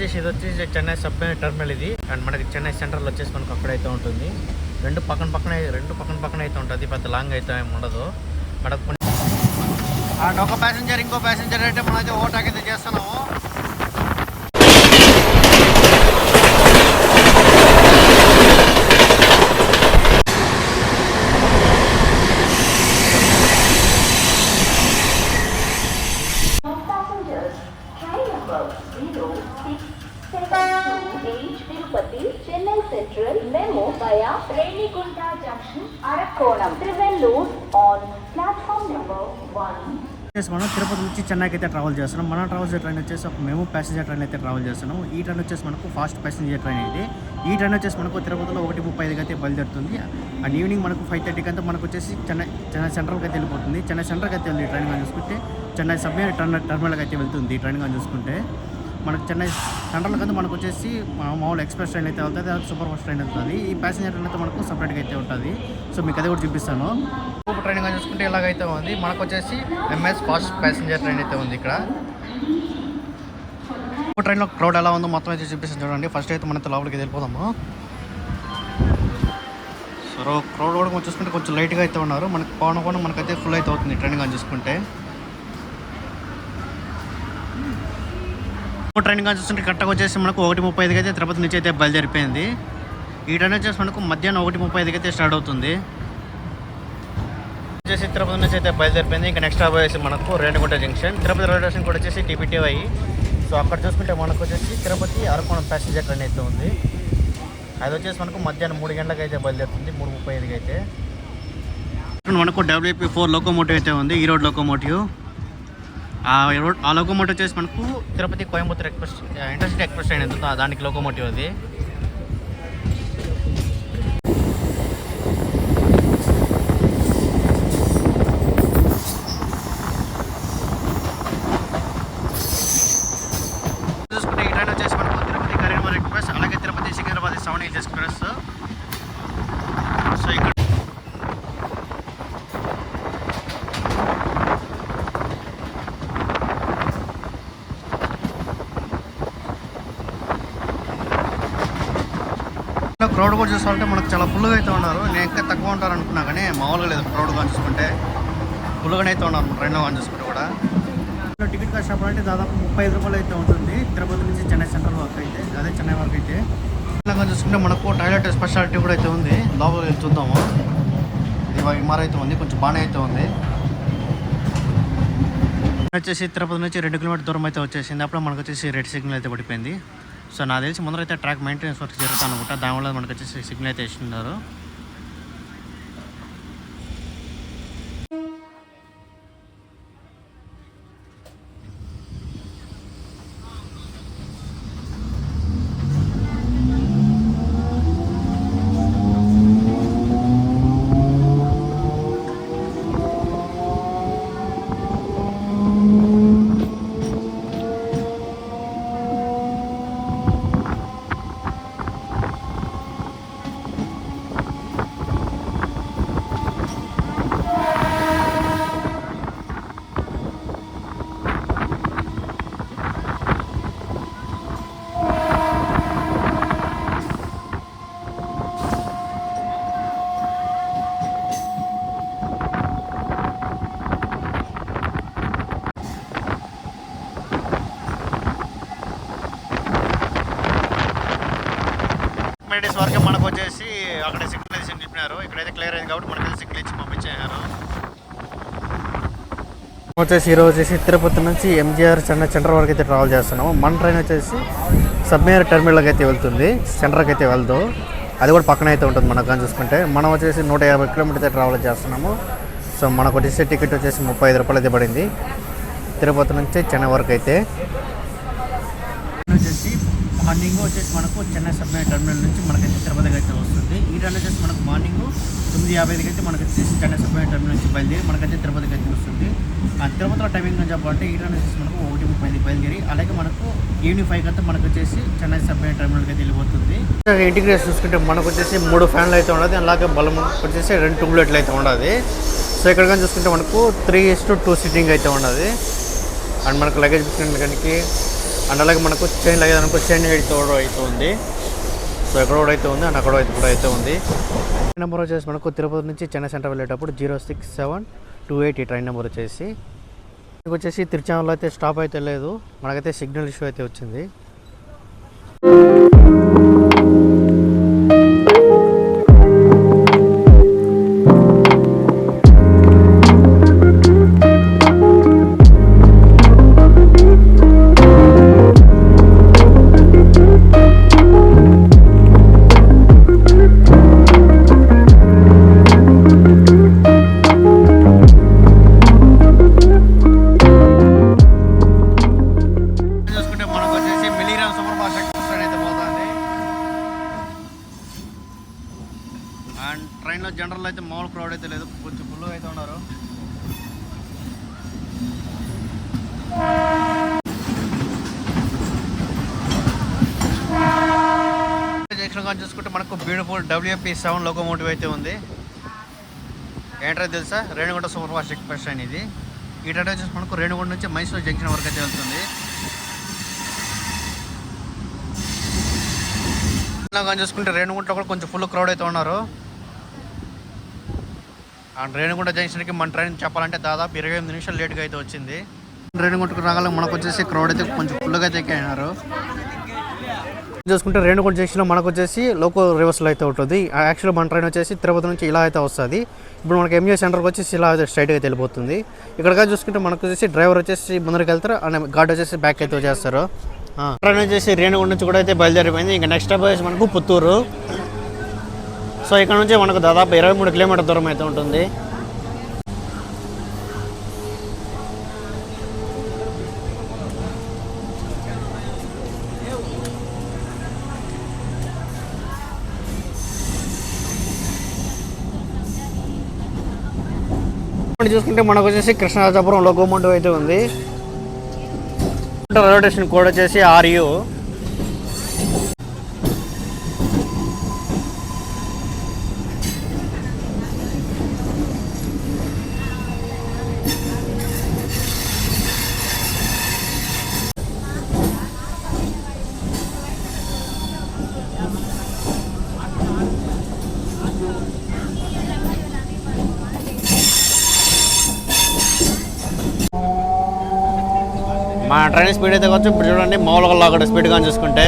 వచ్చేసి ఇది వచ్చేసి చెన్నై సబ్మెరైన్ టర్మినల్ ఇది. అండ్ మనకి చెన్నై సెంట్రల్ వచ్చేసి మనకు అక్కడైతే ఉంటుంది. రెండు పక్కన పక్కన అయితే ఉంటుంది. పెద్ద లాంగ్ అయితే ఏమి ఉండదు. మనకు అండ్ ఒక ప్యాసింజర్ ఇంకో ప్యాసింజర్ అయితే మనమైతే ఓవర్టేక్ అయితే చేస్తున్నాము. Chennai Central Memo via Renigunta Junction, Arakkonam, Trivellur on platform number 1. మనం తిరుపతి నుంచి చెన్నైకి అయితే ట్రావెల్ చేస్తున్నాం. మన ట్రావెల్ చేసే ట్రైన్ వచ్చేసి ఒక మేము ప్యాసింజర్ ట్రైన్ అయితే ట్రావెల్ చేస్తున్నాం. ఈ ట్రైన్ వచ్చేసి మనకు ఫాస్ట్ ప్యాసింజర్ ట్రైన్ ఇది. ఈ ట్రైన్ వచ్చేసి మనకు తిరుపతిలో 1:35 అయితే బయలుదేరుతుంది. అండ్ ఈవినింగ్ మనకు 5:30 అంతా మనకు వచ్చేసి చెన్నై సెంట్రల్కి అయితే వెళ్ళిపోతుంది. చెన్నై సెంట్రల్కి అయితే వెళ్ళి ట్రైన్ కానీ చూసుకుంటే చెన్నై సబ్మెరైన్ టర్మినల్కి అయితే వెళ్తుంది. ఈ ట్రైన్ కానీ చూసుకుంటే మనకు చెన్నై సెంట్రల్ కంటే మనకు వచ్చేసి మామూలు ఎక్స్ప్రెస్ ట్రైన్ అయితే వెళ్తుంది. అది సూపర్ ఫాస్ట్ ట్రైన్ వెళ్తుంది. ఈ ప్యాసింజర్ ట్రైన్ అయితే మనకు సపరేట్గా అయితే ఉంటుంది. సో మీకు అది కూడా చూపిస్తాను. సూపర్ ట్రైన్ కానీ చూసుకుంటే ఇలాగైతే ఉంది. మనకు వచ్చేసి ఎంఎస్ ఫాస్ట్ ప్యాసింజర్ ట్రైన్ అయితే ఉంది ఇక్కడ. సూపర్ ట్రైన్లో క్రౌడ్ ఎలా ఉందో మొత్తం అయితే చూపిస్తాను చూడండి. ఫస్ట్ అయితే మనతో లోపలికి వెళ్ళిపోదాము. సో క్రౌడ్ కూడా చూసుకుంటే కొంచెం లైట్గా అయితే ఉన్నారు. మనకు పవన్ కూడా మనకైతే ఫుల్ అయితే అవుతుంది ట్రైన్ కానీ చూసుకుంటే. ట్రైన్ కానీ చూస్తుంటే కరెక్ట్గా వచ్చేసి మనకు 1:35 అయితే తిరుపతి నుంచి అయితే బయలుదేరిపోయింది. ఈ ట్రైన్ వచ్చేసి మనకు మధ్యాహ్నం 1:35 అయితే స్టార్ట్ అవుతుంది. వచ్చేసి తిరుపతి నుంచి అయితే బయలుదేరిపోయింది. ఇంకా నెక్స్ట్ వచ్చేసి మనకు Renigunta junction. Tirupati railway station కూడా వచ్చేసి టీపీటీవై. సో అక్కడ చూసుకుంటే మనకు వచ్చేసి తిరుపతి అరకోణం ప్యాసింజర్ ట్రైన్ అయితే ఉంది. అది వచ్చేసి మనకు మధ్యాహ్నం 3 గంటలకు అయితే బయలుదేరుతుంది. 3:35 అయితే మనకు WP4 లోకోమోటివ్ అయితే ఉంది. ఈ రోడ్ లోకోమోటివ్. ఆ లోకోమోటివ్ వచ్చేసి మనకు Tirupati Coimbatore intercity express train ఎంత దానికి లోకోమోటివ్ అది. చూసుకుంటే ఈ ట్రైన్ వచ్చేసి మనకు తిరుపతి కరీంనగర్ ఎక్స్ప్రెస్, అలాగే Tirupati Secunderabad 7 Hills express. So ఇక్కడ క్రౌడ్ కూడా చూసుకుంటే మనకు చాలా ఫుల్గా అయితే ఉన్నారు. నేను ఇంకా తక్కువ ఉంటారు అనుకున్నా కానీ మామూలుగా లేదు. క్రౌడ్ కానీ చూసుకుంటే ఫుల్గానే అయితే ఉన్నారు ట్రైన్లో కానీ చూసుకుంటే కూడా. టికెట్ కాస్ట్ షాప్ అంటే దాదాపు 35 రూపాయలు అయితే ఉంటుంది తిరుపతి నుంచి చెన్నై సెంట్రల్ వరకు అయితే, అదే చెన్నై వరకు అయితే. కానీ చూసుకుంటే మనకు టాయిలెట్ స్పెషాలిటీ కూడా అయితే ఉంది. లోపలికి చూద్దాము. ఇది ఇమార అయితే ఉంది, కొంచెం బాగానే అయితే ఉంది. వచ్చేసి తిరుపతి నుంచి 2 కిలోమీటర్ దూరం అయితే వచ్చేసింది. అప్పుడు మనకు వచ్చేసి రెడ్ సిగ్నల్ అయితే పడిపోయింది. సో నాకు తెలిసి ముందరైతే ట్రాక్ మెయింటెనెన్స్ వర్క్ జరుగుతుంది అనుకుంటా. దానివల్ల మనకు వచ్చేసి సిగ్నల్ అయితే ఇస్తున్నారు. డేస్ వరకు మనకు వచ్చేసి అక్కడ సిగ్నలైజేషన్ చెప్పినారు. ఇక్కడైతే క్లియర్ అయింది కాబట్టి మనకైతే సిగ్నల్ ఇచ్చి పంపించారు. వచ్చేసి ఈరోజు వచ్చేసి తిరుపతి నుంచి ఎంజీఆర్ చెన్నై సెంటర్ వరకు అయితే ట్రావెల్ చేస్తున్నాము. మన ట్రైన్ వచ్చేసి సబ్మెరైన్ టర్మినల్కి అయితే వెళ్తుంది, సెంటర్కి అయితే వెళ్దు. అది కూడా పక్కన అయితే ఉంటుంది మనకు కానీ చూసుకుంటే. మనం వచ్చేసి 150 కిలోమీటర్ అయితే ట్రావెల్ చేస్తున్నాము. సో మనకు వచ్చేసి టికెట్ వచ్చేసి 35 రూపాయలు అయితే పడింది తిరుపతి నుంచి చెన్నై వరకు అయితే. వచ్చేసి మార్నింగ్ వచ్చేసి మనకు చెన్నై సబ్మెరైన్ టర్మినల్ నుంచి మనకైతే తిరుపతికి అయితే వస్తుంది. ఈ ట్రైన్ వచ్చేసి మనకు మార్నింగ్ 9:50 అయితే మనకు వచ్చేసి చెన్నై సబ్మెరైన్ టర్మినల్ నుంచి బయలుదేరి మనకైతే తిరుపతికి అయితే వస్తుంది. ఆ తిరుపతిలో టైమింగ్ అని చెప్పాలంటే ఈ ట్రైన్ వచ్చేసి మనకు 1:30 బయలుదేరి అలాగే మనకు ఈవినింగ్ 5 అయితే మనకు వచ్చేసి చెన్నై సబ్మెరైన్ టర్మినల్కి అయితే వెళ్ళిపోతుంది. ఇంటిగ్రేషన్ చూసుకుంటే మనకు వచ్చేసి 3 ఫ్యాన్లు అయితే ఉండదు, అలాగే బలం వచ్చేసి 2 ట్యూబ్లైట్లు అయితే ఉండదు. సో ఇక్కడ కానీ చూసుకుంటే మనకు 3:2 సీటింగ్ అయితే ఉండదు. అండ్ మనకు లగేజ్ బుకింగ్ కానీ అండ్ అలాగే మనకు చైన్ లాగేదనుకో చైన్ హెడ్ కూడా అయితే ఉంది. సో ఎక్కడ కూడా అయితే ఉంది అండ్ అక్కడ కూడా అయితే ఉంది. ట్రైన్ నెంబర్ వచ్చేసి మనకు తిరుపతి నుంచి చెన్నై సెంటర్ వెళ్ళేటప్పుడు 06728 ఈ ట్రైన్ నెంబర్ వచ్చేసి. ఇది వచ్చేసి తిరుచానూరులో అయితే స్టాప్ అయితే లేదు, మనకైతే సిగ్నల్ ఇష్యూ అయితే వచ్చింది. అండ్ ట్రైన్లో జనరల్ అయితే మామూలు క్రౌడ్ అయితే లేదు, కొంచెం ఫుల్గా అయితే ఉన్నారు. జంక్షన్గా చూసుకుంటే మనకు బ్యూటిఫుల్ WP7 లోకోమోటివ్ అయితే ఉంది. ఏంటో తెలుసా, Renigunta super fast express train ఇది. ఈ ట్రైన్ వచ్చేసి మనకు రేణిగుంట నుంచి మైసూరు జంక్షన్ వరకు అయితే వెళ్తుంది. చూసుకుంటే రేణిగుంటలో కూడా కొంచెం ఫుల్ క్రౌడ్ అయితే ఉన్నారు. అండ్ రేణిగుంట జంక్షన్కి మన ట్రైన్ చెప్పాలంటే దాదాపు 28 నిమిషాలు లేట్గా అయితే వచ్చింది. రేణిగుంటకు రాగల మనకు వచ్చేసి క్రౌడ్ అయితే కొంచెం ఫుల్గా అయితే ఎక్కినారు. చూసుకుంటే రేణిగుంట జంక్షన్లో మనకు వచ్చేసి లోకో రివర్స్లో అయితే ఉంటుంది. యాక్చువల్గా మన ట్రైన్ వచ్చేసి తిరుపతి నుంచి ఇలా అయితే వస్తుంది. ఇప్పుడు మనకి ఎంజే సెంటర్కి వచ్చేసి ఇలా అయితే స్ట్రైట్గా అయితే వెళ్ళిపోతుంది. ఇక్కడ చూసుకుంటే మనకు వచ్చేసి డ్రైవర్ వచ్చేసి ముందరికి వెళ్తారు అండ్ గార్డ్ వచ్చేసి బ్యాక్ అయితే వచ్చేస్తారు. ట్రైన్ వచ్చేసి రేణిగుంట నుంచి కూడా అయితే బయలుదేరిపోయింది. ఇంకా నెక్స్ట్ స్టాప్ వచ్చేసి మనకు పుత్తూరు. సో ఇక్కడ నుంచి మనకు దాదాపు 23 కిలోమీటర్ దూరం అయితే ఉంటుంది. చూసుకుంటే మనకు వచ్చేసి కృష్ణరాజపురం లోకోమోటివ్ అయితే ఉంది. రైల్వే స్టేషన్ కోడ్ వచ్చేసి RU. మా ట్రైన్ స్పీడ్ అయితే కొంచెం ఇప్పుడు చూడండి మామూలుగా లాగా స్పీడ్గా చూసుకుంటే.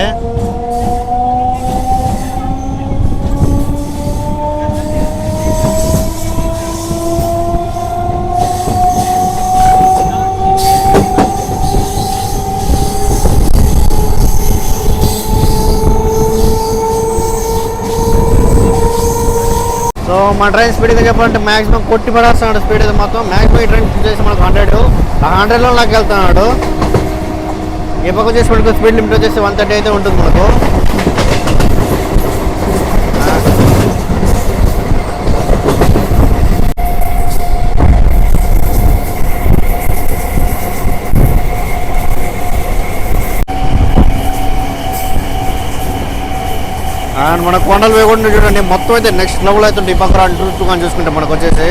సో మా ట్రైన్ స్పీడ్గా చెప్పాలంటే మ్యాక్సిమం కొట్టి పడేస్తున్నాడు స్పీడ్ అయితే మొత్తం. మ్యాక్సిమం ఈ ట్రైన్ చేసి మనకు 100లో నాకు వెళ్తున్నాడు. ఈ పక్క వచ్చేసి మనకు స్పీడ్ లిమిట్ వచ్చేసి 130 అయితే ఉంటుంది మనకు. అండ్ మన కొండలు వేయకుండా చూడండి మొత్తం అయితే నెక్స్ట్ లెవెల్ అవుతుంది. ఈ పక్కన టూగా చూసుకుంటే మనకు వచ్చేసి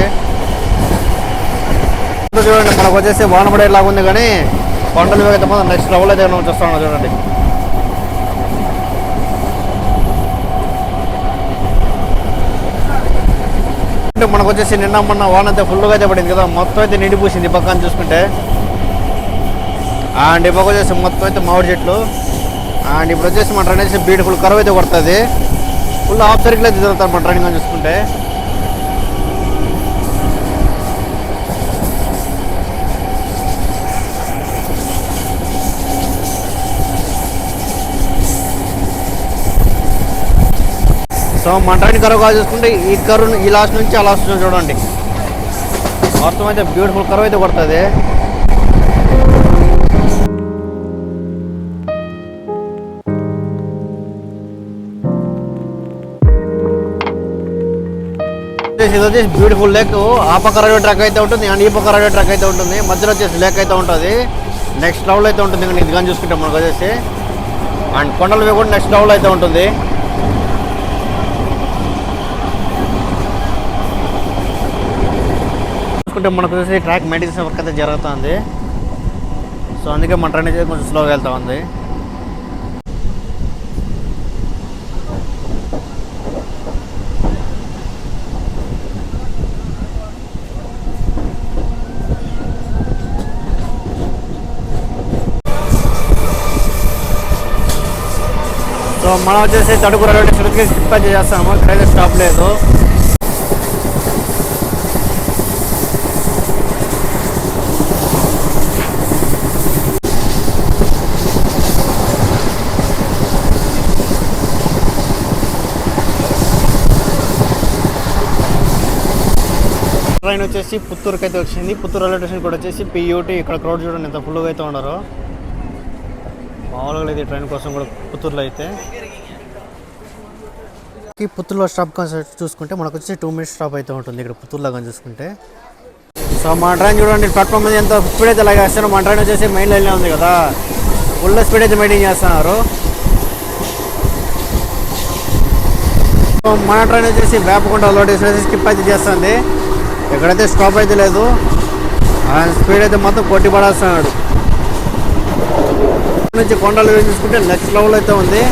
చూడండి మనకు వచ్చేసి వాన పడేలాగా ఉంది, కానీ కొండలు వేగైతే మొత్తం నెక్స్ట్ లెవెల్ అయితే చూస్తాను చూడండి. అంటే మనకు వచ్చేసి నిన్న మొన్న వాన అయితే ఫుల్గా అయితే పడింది కదా, మొత్తం అయితే నిండిపూసింది ఈ పక్కన చూసుకుంటే. అండ్ ఈ పక్క వచ్చేసి మొత్తం అయితే మామిడి చెట్లు. అండ్ ఇప్పుడు వచ్చేసి మన ట్రైన్ వచ్చేసి బ్యూటిఫుల్ కరువు అయితే కొడుతుంది. ఫుల్ హాఫ్ సర్కిల్ అయితే జరుగుతుంది మన ట్రైన్ కానీ చూసుకుంటే. సో మన ట్రైన్ కరువుగా చూసుకుంటే ఈ కరువు ఈ లాస్ట్ నుంచి ఆ లాస్ట్ చూడండి మొత్తం అయితే బ్యూటిఫుల్ కరువు అయితే కొడుతుంది. ఇది వచ్చేసి బ్యూటిఫుల్ లేక్. ఆ పక్క రైల్వే ట్రాక్ అయితే ఉంటుంది అండ్ ఈ పక్క రైల్వే ట్రాక్ అయితే ఉంటుంది. మధ్యలో వచ్చేసి లేక్ అయితే ఉంటుంది. నెక్స్ట్ లెవెల్ అయితే ఉంటుంది ఇంకా ఇది కానీ చూసుకుంటే మనకు వచ్చేసి. అండ్ కొండల కూడా నెక్స్ట్ లెవెల్ అయితే ఉంటుంది. చూసుకుంటే మనకు వచ్చేసి ట్రాక్ మెయింటెనెన్స్ వర్క్ అయితే జరుగుతుంది. సో అందుకే మన ట్రైన్ అయితే కొంచెం స్లోగా వెళ్తూ ఉంది. సో మనం వచ్చేసి తడుపు రైల్వే స్టేషన్కి స్కిప్ చేస్తాము. ఇక్కడైతే స్టాప్ లేదు. ట్రైన్ వచ్చేసి పుత్తూరుకి అయితే వచ్చింది. పుత్తూరు రైల్వే స్టేషన్ కూడా వచ్చేసి పియూటీ. ఇక్కడ క్రౌడ్ చూడండి ఎంత ఫుల్గా అయితే ఉన్నారు. మామూలుగా లేదు ట్రైన్ కోసం కూడా పుత్తూరులో అయితే. పుత్తూరులో స్టాప్ కాన్సెప్ట్ చూసుకుంటే మనకు వచ్చి 2 minutes స్టాప్ అయితే ఉంటుంది ఇక్కడ పుత్తూరులో కానీ చూసుకుంటే. సో మన ట్రైన్ చూడండి ప్లాట్ఫామ్ మీద ఎంత స్పీడ్ అయితే అలాగే వేస్తారు. మన ట్రైన్ వచ్చేసి మెయిన్ లైన్లో ఉంది కదా, ఫుల్ స్పీడ్ అయితే మెయింటైన్ చేస్తున్నారు. మన ట్రైన్ వచ్చేసి వేపకుండా లోడ్ వేసి స్కిప్ అయితే చేస్తుంది. ఎక్కడైతే స్టాప్ అయితే లేదు. స్పీడ్ అయితే మొత్తం కొట్టి పడేస్తున్నాడు. నుంచి కొండలు చూసుకుంటే నెక్స్ట్ లెవెల్ అయితే ఉంది.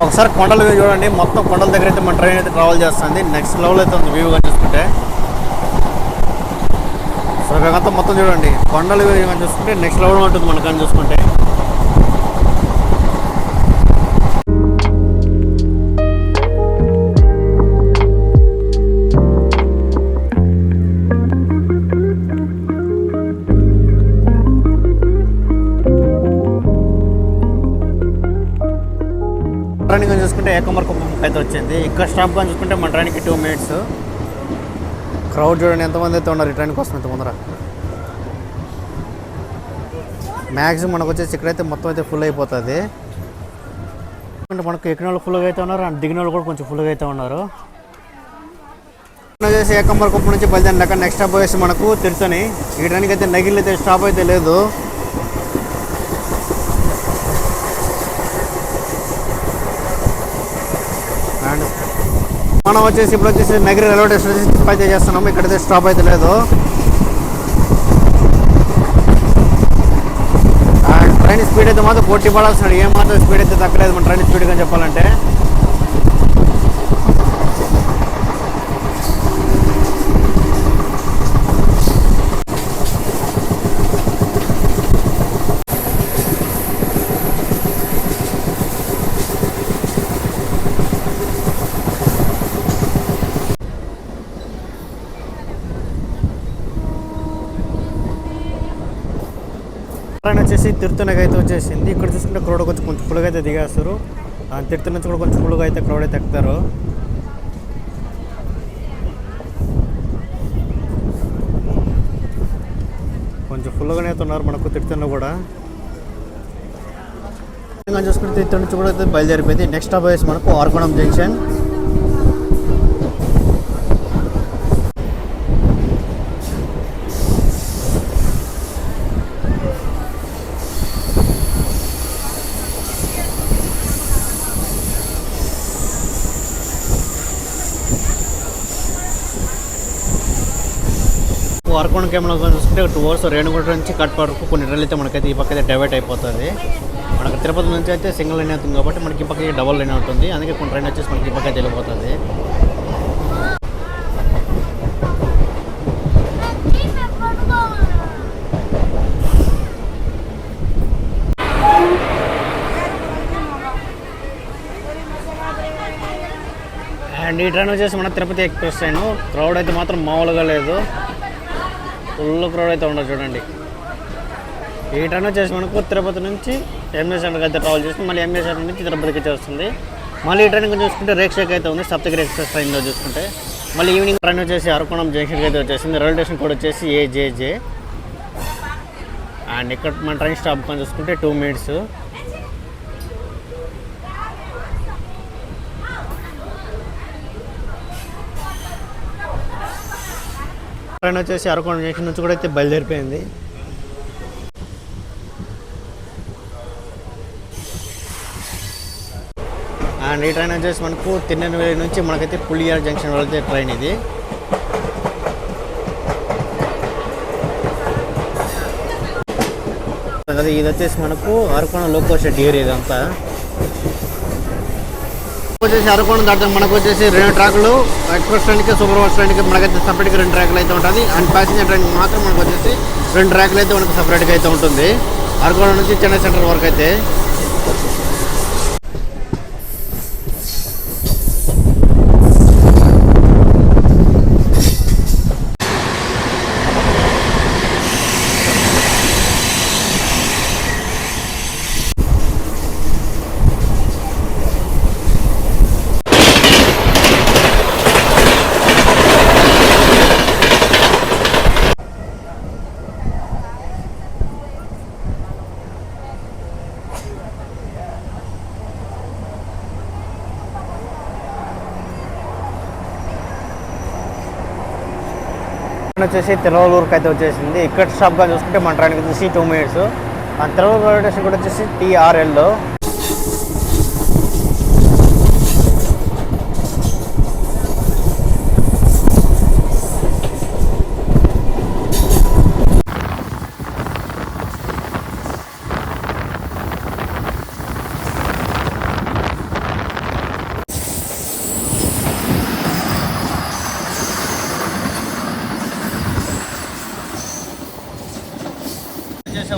ఒకసారి కొండల వ్యూ చూడండి. మొత్తం కొండల దగ్గర అయితే మన ట్రైన్ అయితే ట్రావెల్ చేస్తుంది. నెక్స్ట్ లెవెల్ అయితే ఉంది వ్యూ కానీ చూసుకుంటే. సో ఇకంతా మొత్తం చూడండి కొండల వ్యూ కానీ చూసుకుంటే నెక్స్ట్ లెవెల్ ఉంటుంది మన కానీ చూసుకుంటే. ట్రైన్ కానీ చూసుకుంటే ఏకమర్కుప్పం అయితే వచ్చింది. ఇక్కడ స్టాప్ కానీ చూసుకుంటే మన ట్రైన్కి 2 minutes. క్రౌడ్ చూడండి ఎంతమంది అయితే ఉన్నారు ఈ ట్రైన్ కోసం ఇంత ముందర. మ్యాక్సిమం మనకు వచ్చేసి ఇక్కడైతే మొత్తం అయితే ఫుల్ అయిపోతుంది. అంటే మనకు ఎక్కిన వాళ్ళు ఫుల్గా అయితే ఉన్నారు అండ్ దిగిన వాళ్ళు కూడా కొంచెం ఫుల్గా అయితే ఉన్నారు. వచ్చేసి ఏకమర్కుప్పం నుంచి బయలుదేరినాక నెక్స్ట్ స్టాప్ వచ్చేసి మనకు తిరుతని. ఈ ట్రైన్కి అయితే నగిలి అయితే స్టాప్ అయితే లేదు. అండ్ మనం వచ్చేసి ఇప్పుడు వచ్చేసి నగిరి రైల్వే స్టేషన్ స్కిప్ అయితే చేస్తున్నాము. ఇక్కడైతే స్టాప్ అయితే లేదు. అండ్ ట్రైన్ స్పీడ్ అయితే మాత్రం కొట్టి పడాల్సినాడు. ఏమాత్రం స్పీడ్ అయితే తగ్గలేదు మన ట్రైన్ స్పీడ్గా చెప్పాలంటే. ట్రైన్ వచ్చేసి తిరుత్తనకి అయితే వచ్చేసింది. ఇక్కడ చూసుకుంటే క్రౌడ్ కొంచెం ఫుల్గా అయితే దిగేస్తారు. తిరుత్తు నుంచి కూడా కొంచెం ఫుల్గా అయితే క్రౌడ్ అయితే ఎక్కుతారు. కొంచెం ఫుల్గానే అయితే ఉన్నారు మనకు తిరుత్తలో కూడా. చూసుకుంటే తిరుత్తు నుంచి కూడా అయితే బయలుదేరిపోయింది. నెక్స్ట్ స్టాప్ వచ్చేసి మనకు ఆర్కోణం జంక్షన్. అరకోణం కెమెరా చూసుకుంటే 2 hours రేణుగుంట నుంచి కట్ వరకు కొన్ని రైలు అయితే మనకైతే ఈ పక్క అయితే డైవర్ట్ అయిపోతుంది. మనకు తిరుపతి నుంచి అయితే సింగిల్ లైన్ అవుతుంది కాబట్టి మనకి ఈ పక్కకి డబుల్ లైన్ అవుతుంది. అందుకే కొన్ని ట్రైన్ వచ్చేసి మనకి ఈ పక్క అయితే వెళ్ళిపోతుంది. అండ్ ఈ ట్రైన్ వచ్చేసి మన తిరుపతి ఎక్స్ప్రెస్ ట్రైన్. క్రౌడ్ అయితే మాత్రం మామూలుగా లేదు. ఫుల్ క్రౌడ్ అయితే ఉండదు చూడండి. ఈ ట్రైన్ వచ్చేసి మనకు తిరుపతి నుంచి ఎంఏ సెంటర్కి అయితే ట్రావెల్ చేస్తుంది. మళ్ళీ ఎంఏ సెంటర్ నుంచి తిరుపతికి అయితే వస్తుంది. మళ్ళీ ఈ ట్రైన్ కొంచెం చూసుకుంటే రేక్షకి అయితే ఉంది సప్తగిరి ఎక్స్ప్రెస్ ట్రైన్లో చూసుకుంటే. మళ్ళీ ఈవినింగ్ ట్రైన్ వచ్చేసి అరకోణం జంక్షన్కి అయితే వచ్చేసింది. రైల్వే స్టేషన్ కూడా వచ్చేసి AJJ. అండ్ ఇక్కడ మన ట్రైన్ స్టాప్ కొని చూసుకుంటే 2 minutes. ట్రైన్ వచ్చేసి అరకోణం జంక్షన్ నుంచి కూడా అయితే బయలుదేరిపోయింది. అండ్ ఈ ట్రైన్ వచ్చేసి మనకు తిరునెల్వేలి నుంచి మనకైతే పులియార్ జంక్షన్ వెళ్తే ట్రైన్ ఇది. అది ఇది వచ్చేసి మనకు అరకోణం లోకో షెడ్ ఏరియా ఇదంతా. వచ్చేసి అరకోణం దాటితే మనకు వచ్చేసి 2 ట్రాకులు, ఎక్స్ప్రెస్ ట్రైన్కి సూపర్ ఫాస్ట్ ట్రైన్కి మనకైతే సపరేట్గా 2 ట్రాకులు అయితే ఉంటుంది. అండ్ ప్యాసింజర్ ట్రైన్కి మాత్రం మనకు వచ్చేసి 2 ట్రాకులు అయితే మనకు సపరేట్గా అయితే ఉంటుంది అరకోణం నుంచి చెన్నై సెంట్రల్ వరకు అయితే. వచ్చేసి తిరువల్లూరుకి అయితే వచ్చేసింది. ఇక్కడ స్టాప్గా చూసుకుంటే మన ట్రైన్కి వచ్చేసి 2 minutes. ఆ తిరువల్లూరు స్టేషన్ కూడా వచ్చేసి TRL.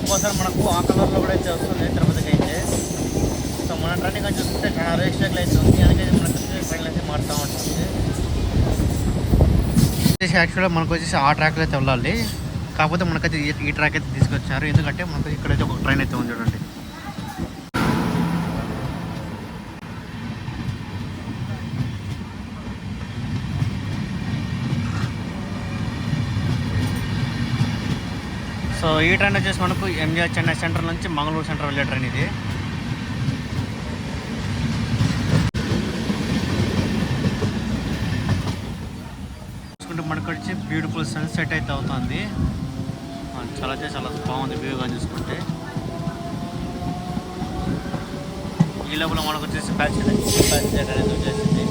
ఒక్కోసారి మనకు ఆ కలర్లో కూడా అయితే వస్తుంది తిరుపతికి అయితే. సో మన ట్రైన్ కానీ చూసుకుంటే చాలా రేస్ట్రాక్లు అయితే ఉంది, అందుకని మనకు ట్రైన్లు అయితే మారుతూ ఉంటుంది. యాక్చువల్గా మనకు వచ్చేసి ఆ ట్రాక్లో అయితే వెళ్ళాలి, కాకపోతే మనకైతే ఈ ట్రాక్ అయితే తీసుకొచ్చారు. ఎందుకంటే మనకు ఇక్కడైతే ఒక ట్రైన్ అయితే ఉంది చూడండి. సో ఈ ట్రైన్ వచ్చేసి మనకు ఎంజిఆర్ చెన్నై సెంట్రల్ నుంచి మంగళూరు సెంట్రల్ వెళ్ళే ట్రైన్ ఇది. చూసుకుంటే మనకు వచ్చి బ్యూటిఫుల్ సన్సెట్ అయితే అవుతుంది. చాలా బాగుంది వ్యూ కానీ చూసుకుంటే. ఈ లోపల మనకు వచ్చేసి ప్యాసింజర్ అనేది వచ్చేసింది.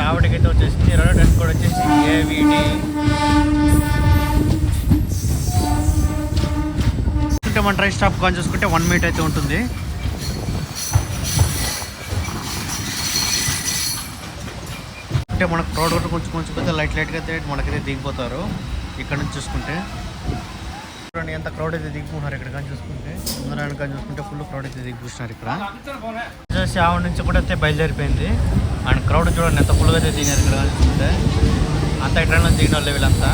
ఆవిడకైతే వచ్చేసింది. 2వ ట్రైన్ కూడా వచ్చేసి AVD. మన ట్రైన్ స్టాప్ కానీ చూసుకుంటే 1 minute అయితే ఉంటుంది. అంటే మనకు క్రౌడ్ కూడా కొంచెం అయితే లైట్గా అయితే మనకైతే దిగిపోతారు ఇక్కడ నుంచి చూసుకుంటే. చూడండి ఎంత క్రౌడ్ అయితే దిగిపోతున్నారు ఇక్కడ కానీ చూసుకుంటే. ముందర కానీ చూసుకుంటే ఫుల్ క్రౌడ్ అయితే దిగిపోతున్నారు ఇక్కడ. ఆవిడ నుంచి కూడా అయితే బయలుదేరిపోయింది. అండ్ క్రౌడ్ చూడండి ఎంత ఫుల్గా అయితే దిగారు ఇక్కడ కానీ చూసుకుంటే. అంతా ట్రైన్లో దిగిన వాళ్ళు వీళ్ళంతా.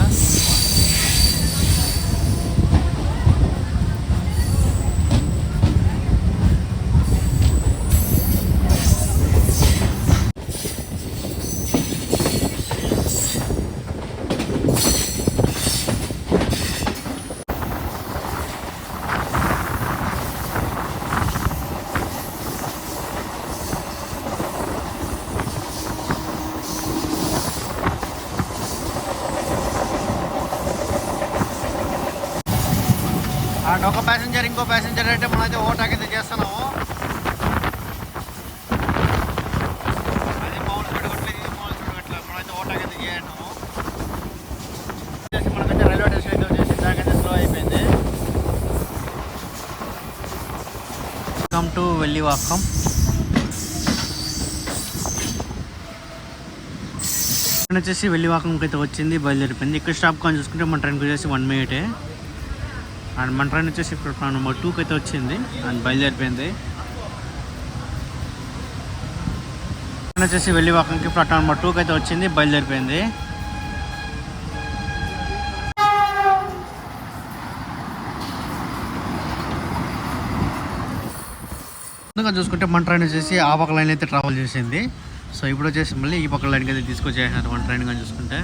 అండ్ ఒక ప్యాసింజర్ ఇంకో ప్యాసింజర్ అంటే మనమైతే ఓవర్టేక్ అయితే చేస్తున్నాము. అది మామూలు స్పీడ్ కొట్టలేదు, ఇది మామూలు స్పీడ్ కొట్టలేదు, మనమైతే ఓవర్టేక్ అయితే చేయన్నాము. మనకైతే రైల్వే స్టేషన్ అయితే వచ్చేసి ట్రాక్ అయితే స్లో అయిపోయింది. Welcome to వెల్లివాకం. ట్రైన్ వచ్చేసి వెల్లివాకంకి అయితే వచ్చింది, బయలుదేరిపోయింది. ఇక్కడ స్టాప్ కానీ చూసుకుంటే మన ట్రైన్కి వచ్చేసి 1 minute. అండ్ మన ట్రైన్ వచ్చేసి ప్లాట్ఫామ్ నెంబర్ 2కి అయితే వచ్చింది అండ్ బయలుదేరిపోయింది. ట్రైన్ వచ్చేసి వెల్లివాకంకి ప్లాట్ఫామ్ నెంబర్ 2కి అయితే వచ్చింది, బయలుదేరిపోయింది. ముందుగా చూసుకుంటే మన ట్రైన్ వచ్చేసి ఆ పక్క లైన్ అయితే ట్రావెల్ చేసింది. సో ఇప్పుడు వచ్చేసి మళ్ళీ ఈ పక్క లైన్కి అయితే తీసుకొచ్చేసినారు మన ట్రైన్ కానీ చూసుకుంటే.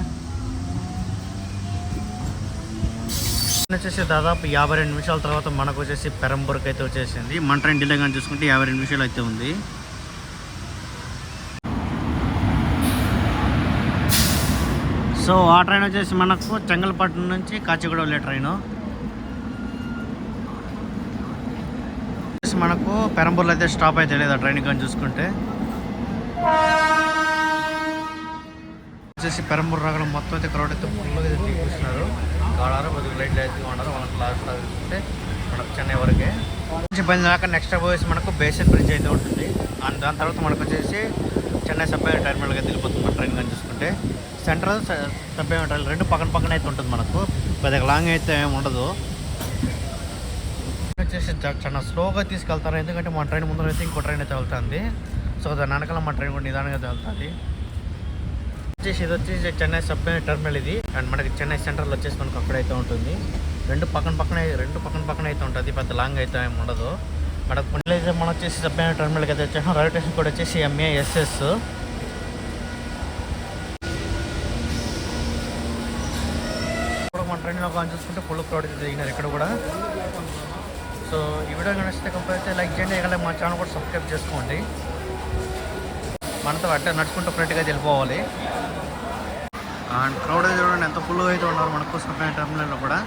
వచ్చేసి దాదాపు 52 నిమిషాల తర్వాత మనకు వచ్చేసి పెరంబూర్కి అయితే వచ్చేసింది. మన ట్రైన్ డిలే కానీ చూసుకుంటే 52 నిమిషాలు అయితే ఉంది. సో ఆ ట్రైన్ వచ్చేసి మనకు చెంగల్పట్నం నుంచి కాచిగూడ వెళ్ళే ట్రైను. మనకు పెరంబూర్లో అయితే స్టాప్ అయితే లేదు ఆ ట్రైన్ కానీ చూసుకుంటే. వచ్చేసి పెరంబూర్ రాగడం మొత్తం అయితే క్రౌడ్ అయితే ఫుల్గా అయితే తీసుకున్నారు. కాడారు కొద్దిగా లైట్లు అయితే ఉన్నారు. వాళ్ళకి లాస్ట్ చూసుకుంటే మనకు చెన్నై వరకే నుంచి బయలుదేరాక నెక్స్ట్ పోయేసి మనకు బేసిన్ బ్రిడ్జ్ అయితే ఉంటుంది. అండ్ దాని తర్వాత మనకు వచ్చేసి చెన్నై సబ్వే టెర్మినల్గా వెళ్ళిపోతుంది మన ట్రైన్ కానీ చూసుకుంటే. సెంట్రల్ సబ్వే టెర్మినల్ రెండు పక్కన పక్కన అయితే ఉంటుంది. మనకు పెద్దగా లాంగ్ అయితే ఏమి ఉండదు. వచ్చేసి చాలా స్లోగా తీసుకెళ్తారు, ఎందుకంటే మా ట్రైన్ ముందర అయితే ఇంకో ట్రైన్ అయితే వెళ్తుంది. సో దాని వెనకాల మా ట్రైన్ కూడా నిదానంగా వెళ్తుంది. వచ్చేసి ఇది వచ్చేసి చెన్నై సబ్వే టెర్మినల్ ఇది. అండ్ మనకి చెన్నై సెంట్రల్ వచ్చేసి మనకు అక్కడైతే ఉంటుంది. రెండు పక్కన పక్కన అయితే ఉంటుంది. పెద్ద లాంగ్ అయితే ఏమి ఉండదు. మనకు అయితే మనం వచ్చేసి సబ్వే టెర్మినల్కి అయితే వచ్చాము. రైల్వే స్టేషన్ కూడా వచ్చేసి MASS. మన ట్రైన్లో కానీ చూసుకుంటే ఫుల్ క్రౌడ్ అయితే దిగినారు ఇక్కడ కూడా. సో ఈ వీడియో నచ్చితే కంపల్సరీ లైక్ చేయండి. ఇక్కడ మా ఛానల్ కూడా సబ్స్క్రైబ్ చేసుకోండి. మనతో అట్టే నడుచుకుంటూ ఫ్రెండ్గా వెళ్ళిపోవాలి. అండ్ క్రౌడ్ అయితే చూడండి ఎంత ఫుల్గా అయితే ఉన్నారు మనకు సబ్వే టెర్మినల్లో కూడా.